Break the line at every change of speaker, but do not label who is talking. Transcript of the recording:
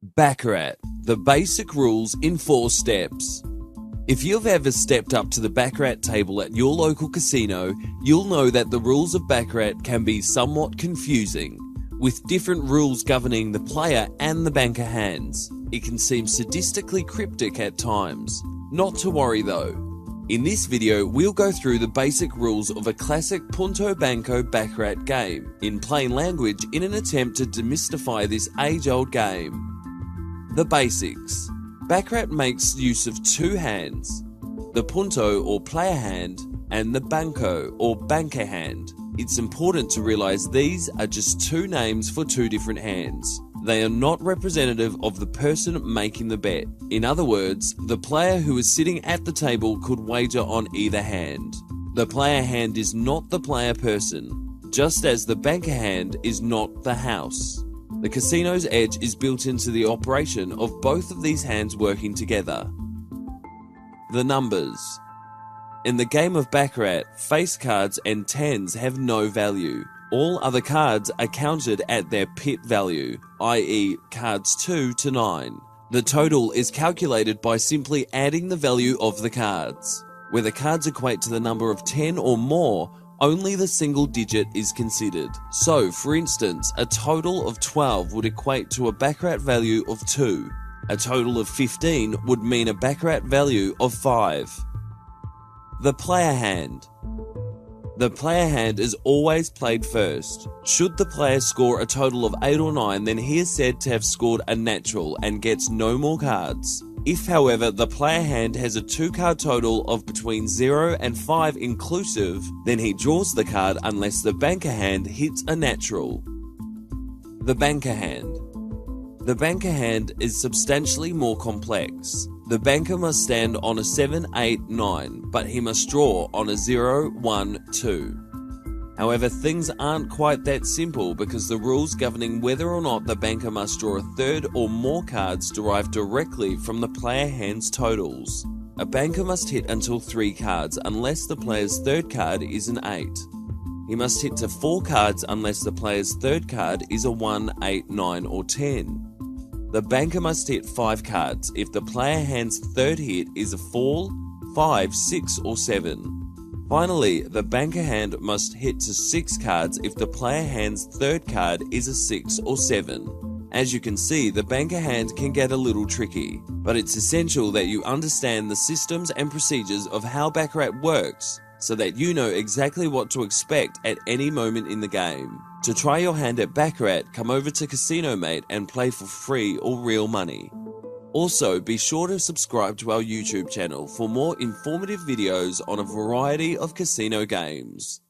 Baccarat, the basic rules in 4 steps. If you've ever stepped up to the Baccarat table at your local casino, you'll know that the rules of Baccarat can be somewhat confusing. With different rules governing the player and the banker hands, it can seem sadistically cryptic at times. Not to worry though. In this video, we'll go through the basic rules of a classic Punto Banco Baccarat game, in plain language, in an attempt to demystify this age-old game. The basics. Baccarat makes use of 2 hands, the Punto or player hand and the Banco or banker hand. It's important to realize these are just 2 names for 2 different hands. They are not representative of the person making the bet. In other words, the player who is sitting at the table could wager on either hand. The player hand is not the player person, just as the banker hand is not the house. The casino's edge is built into the operation of both of these hands working together. The numbers. In the game of Baccarat, face cards and tens have no value. All other cards are counted at their pit value, i.e. cards 2 to 9. The total is calculated by simply adding the value of the cards. Where the cards equate to the number of 10 or more, only the single digit is considered. So, for instance, a total of 12 would equate to a Baccarat value of 2. A total of 15 would mean a Baccarat value of 5. The player hand. The player hand is always played first. Should the player score a total of 8 or 9, then he is said to have scored a natural and gets no more cards. If, however, the player hand has a 2-card total of between 0 and 5 inclusive, then he draws the card unless the banker hand hits a natural. The banker hand. The banker hand is substantially more complex. The banker must stand on a 7, 8, 9, but he must draw on a 0, 1, 2. However, things aren't quite that simple because the rules governing whether or not the banker must draw a third or more cards derive directly from the player hand's totals. A banker must hit until 3 cards unless the player's third card is an 8. He must hit to 4 cards unless the player's third card is a 1, 8, 9 or 10. The banker must hit 5 cards if the player hand's third hit is a 4, 5, 6 or 7. Finally, the banker hand must hit to 6 cards if the player hand's third card is a 6 or 7. As you can see, the banker hand can get a little tricky, but it's essential that you understand the systems and procedures of how Baccarat works so that you know exactly what to expect at any moment in the game. To try your hand at Baccarat, come over to Casino Mate and play for free or real money. Also, be sure to subscribe to our YouTube channel for more informative videos on a variety of casino games.